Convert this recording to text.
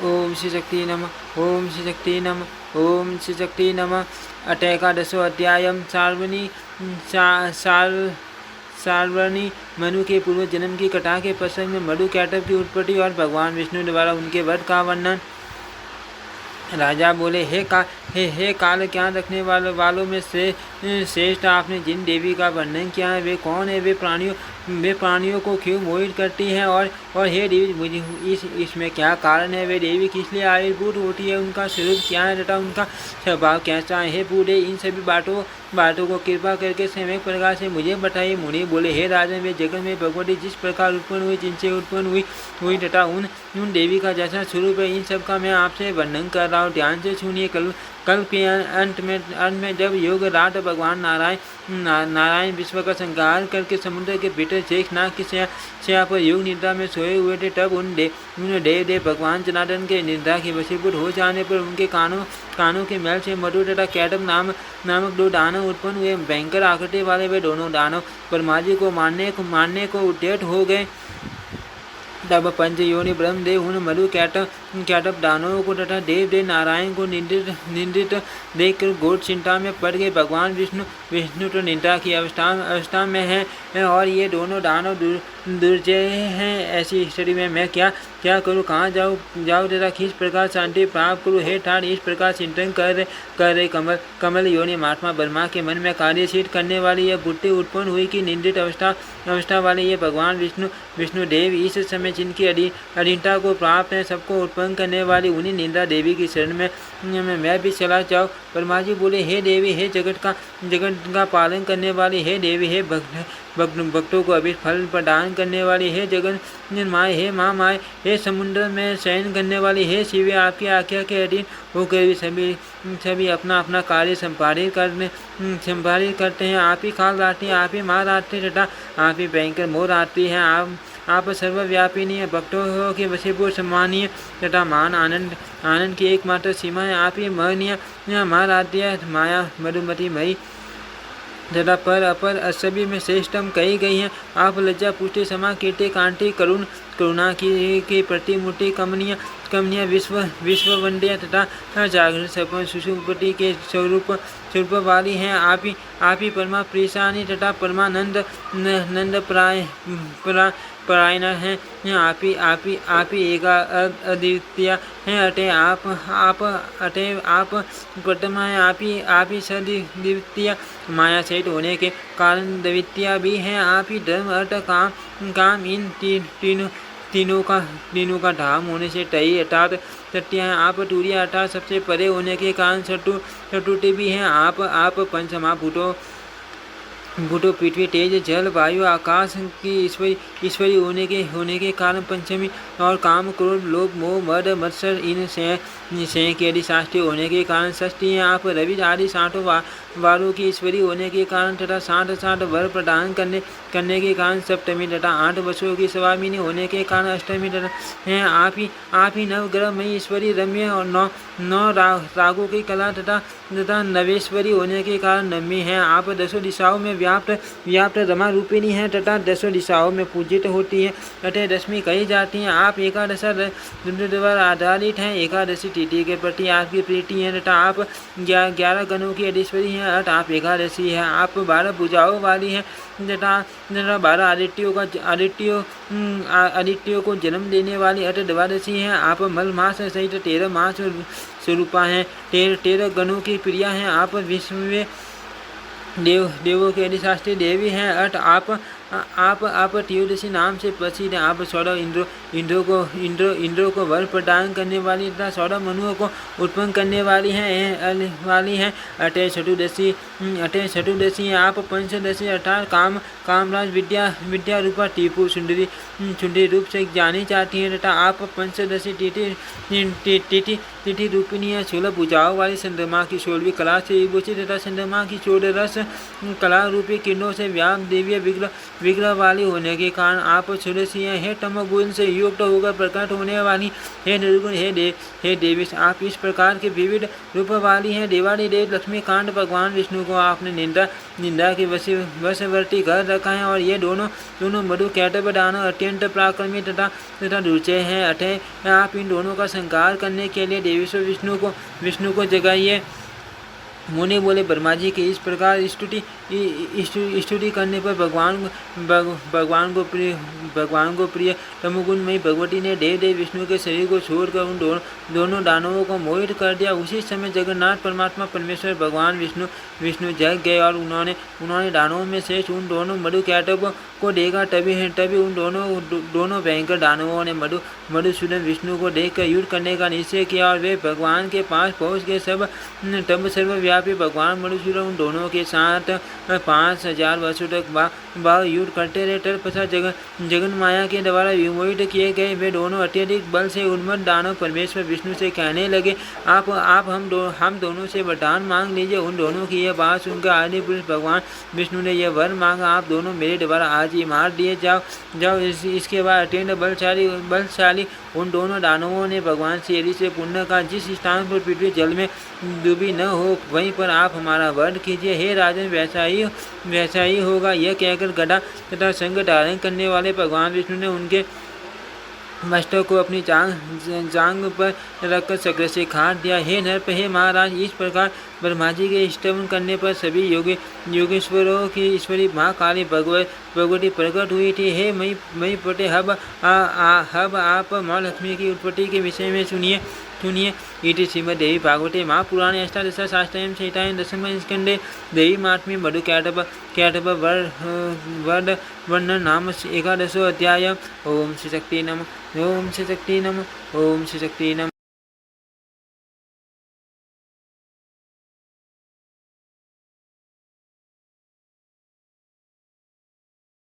ओम श्री शक्ति नमः। ओम श्री शक्ति नमः। ओम श्री शक्ति नमः। अथ एकादशो अध्यायम सार्वणी मनु के पूर्व जन्म की कथा के प्रसंग में मधु कैटव की उत्पत्ति और भगवान विष्णु द्वारा उनके वध का वर्णन। राजा बोले, हे काल ज्ञान रखने वालों में से श्रेष्ठ, आपने जिन देवी का वर्णन किया है वे कौन है? वे प्राणियों को क्यों मोहित करती हैं? और हे देवी, मुझे इसमें क्या कारण है? वे देवी किस लिए आविर्भूत होती है? उनका स्वरूप क्या है तथा उनका स्वभाव कैसा है? हे बूढ़े, इन सभी बातों को कृपा करके सम्यक प्रकार से मुझे बताइए। मुनि बोले, हे राजन, वे जगत में भगवती जिस प्रकार उत्पन्न हुई, जिनसे उत्पन्न हुई तथा उन देवी का जैसा स्वरूप है, इन सब का मैं आपसे वर्णन कर रहा हूँ। ध्यान से सुनिए। कल्प के अंत में जब योग रात भगवान नारायण विश्व का संहार करके समुद्र के भीतर शेषनाग की छाया पर योग निद्रा में सोए हुए थे, तब उन देव भगवान जनार्दन के निद्रा के वशीभूत हो जाने पर उनके कानों के मैल से मधु तथा कैटव नामक दो दानव उत्पन्न हुए। भयंकर आकृति वाले वे दोनों दानव ब्रह्मा जी को मारने को उद्यत हो गए। तब पंच योनि ब्रह्मदेव उन मधु कैटव दानवों को तथा देव नारायण को निंदित देखकर घोर चिंता में पड़ गए। भगवान विष्णु तो निंदा की अवस्था में है और ये दोनों दानव दुर्जय हैं। ऐसी स्थिति में मैं क्या करूं? कहाँ जाऊं तथा किस प्रकार शांति प्राप्त करूं? हे ठाठ, इस प्रकार चिंतन कर रहे कमल योनि महात्मा ब्रह्मा के मन में कार्यशील करने वाली यह बुद्धि उत्पन्न हुई कि निंदित अवस्था वाले ये भगवान विष्णु देव इस समय जिनकी अधीनता को प्राप्त है, सबको उत्पन्न करने वाली उन्हीं निंदा देवी की शरण में मैं भी चला जाऊँ। ब्रह्मा जी बोले, हे देवी, हे जगत का पालन करने वाली, हे देवी, हे भक्तों को अभी फल प्रदान करने वाली, हे जगत माए, हे माँ माए, हे समुद्र में शयन करने वाली, हे शिव, आपकी आज्ञा के अधीन होकर भी सभी अपना कार्य संपादित करते हैं। आप ही काल रात्रि, आप ही माँ रात्रि तथा आप ही भयंकर मोह रात्रि हैं। आप सर्वव्यापी नहीं है, भक्तों के वशीभूत सम्मानीय तथा मान आनंद की एकमात्र सीमा है। आप ही महनीय महाराध्य माया मधुमती मई तथा पर अपर सभी में श्रेष्ठम कही गई हैं। आप लज्जा पुष्टि क्षमा कीर्ति कांति करुणा की प्रतिमूर्ति कमनीय विश्व वंद्य तथा जागृत सपन सुषुप्ति के स्वरूप वाली हैं। आप ही परमा प्रेशानी तथा परमानंद परायण हैं। आप ही एक अद्वितीय हैं। अटे आप प्रथम हैं। आप ही सद्वितीय माया सहित होने के कारण द्वितीय भी हैं। आप ही धर्म अर्थ काम इन तीनों का धाम होने से तई अर्थात सत्य हैं। आप तुरीय अर्थात सबसे परे होने के कारण चतुर्थी भी हैं। आप पंचमहाभूतों पृथ्वी तेज जल वायु आकाश की ईश्वरी होने के कारण पंचमी और काम क्रोध लोभ मोह मद मत्सर इन से के अधिशास्त्री होने के कारण षष्ठी हैं। आप रवि आदि साठों वारों की ईश्वरी होने के कारण तथा साठ वर प्रदान करने के कारण सप्तमी तथा 8 वर्षों की स्वामिनी होने के कारण अष्टमी तथा हैं। आप ही नवग्रह में ईश्वरी रम्य और नौ रागों की कला तथा नवेश्वरी होने के कारण नवमी हैं। आप 10 दिशाओं में व्याप्त रमा रूपिणी हैं तथा 10 दिशाओं में पूजित होती है अतः दशमी कही जाती हैं। आप एकादश द्वारा आधारित हैं। एकादशी तिथि के प्रति आपकी प्रीति है तथा आप 11 गणों की अधीश्वरी हैं अतः आप एकादशी है। आप 12 भुजाओं वाली हैं तथा 12 आदित्यों को जन्म देने वाली अतः द्वादशी हैं। आप मल मास सहित 13 मास स्वरूपा हैं। 13 गणों की प्रिया हैं। आप विश्व में देवों के अधिशास्त्री देवी हैं अट आप त्रयोदशी नाम से प्रसिद्ध हैं। आप 16 इंद्रों को वर प्रदान करने वाली तथा 16 मनुओं को उत्पन्न करने वाली हैं। अटय चतुर्दशी आप पंचदशी अर्थात कामराज विद्या रूपा टीपू सुंदरी रूप से जानी जाती हैं तथा आप पंचदशी तिथि रूपिणी है। 16 भुजाओं वाली चंद्रमा की 16वीं कला से विभूषित तथा चंद्रमा की 14 रस कला रूपी किरणों से व्याप दिव्य विग्रह वाली होने के कारण आप सुरसी हैं। हे तमोगुण से युक्त होकर प्रकट होने वाली, हे निर्गुण, हे देवी, आप इस प्रकार के विविध रूप वाली हैं। देवाली देव लक्ष्मी कांड भगवान विष्णु को आपने निंदा के वशवर्ती कर रखा है और ये दोनों मधु कैटभ दानव अत्यंत पराक्रमी तथा दुर्जय हैं। अतः आप इन दोनों का संहार करने के लिए देवेश्वर विष्णु को जगाइए। मुनि बोले, ब्रह्मा जी की इस प्रकार स्तुति करने पर भगवान को प्रिय तमोगुणमयी भगवती ने देव विष्णु के शरीर को छोड़कर उन दोनों दानवों को मोहित कर दिया। उसी समय जगन्नाथ परमात्मा परमेश्वर भगवान विष्णु जग गए और उन्होंने दानवों में से उन दोनों मधु कैटभ को देखा। तभी उन दोनों भयंकर दानवों ने मधुसूदन विष्णु को देखकर युद्ध करने का निश्चय किया और वे भगवान के पास पहुँच गए। तब सर्वव्यापी भगवान मधुसूदन उन दोनों के साथ 5000 वर्षों तक युद्ध करते रहे। तत्पश्चात जगन माया के द्वारा विमोहित किए गए वे दोनों अत्यधिक बल से उन्मत्त दानव परमेश्वर विष्णु से कहने लगे, आप हम दोनों से वरदान मांग लीजिए। उन दोनों की यह बात सुनकर आदि पुरुष भगवान विष्णु ने यह वर मांगा, आप दोनों मेरे द्वारा आज ही मार दिए जाओ। इसके बाद अत्यंत बलशाली उन दोनों दानवों ने भगवान से यदि से पुण्य का जिस स्थान पर पृथ्वी जल में डूबी न हो वहीं पर आप हमारा वध कीजिए। हे राजन, वैसा ही होगा। यह कहकर गदा तथा शंख धारण करने वाले भगवान विष्णु ने उनके मस्तक को अपनी जांग पर रखकर चक्र से काट दिया। हे नरप, हे महाराज, इस प्रकार ब्रह्मा जी के स्तवन करने पर सभी योगेश्वरों की ईश्वरी महाकाली भगवती प्रकट हुई थी। हे मई पटे, हब आप माँ लक्ष्मी की उत्पत्ति के विषय में सुनिए। इति श्रीमद्देवी भागवते महापुराणे अष्टादशशास्त्रायां संहितायां दशमस्कन्धे देवी महात्म्ये मधु कैटभ वध वर्णन नाम 11 अध्याय। ओम श्री शक्ति नमः। ओम श्री शक्ति नमः। ओम श्री शक्ति नमः।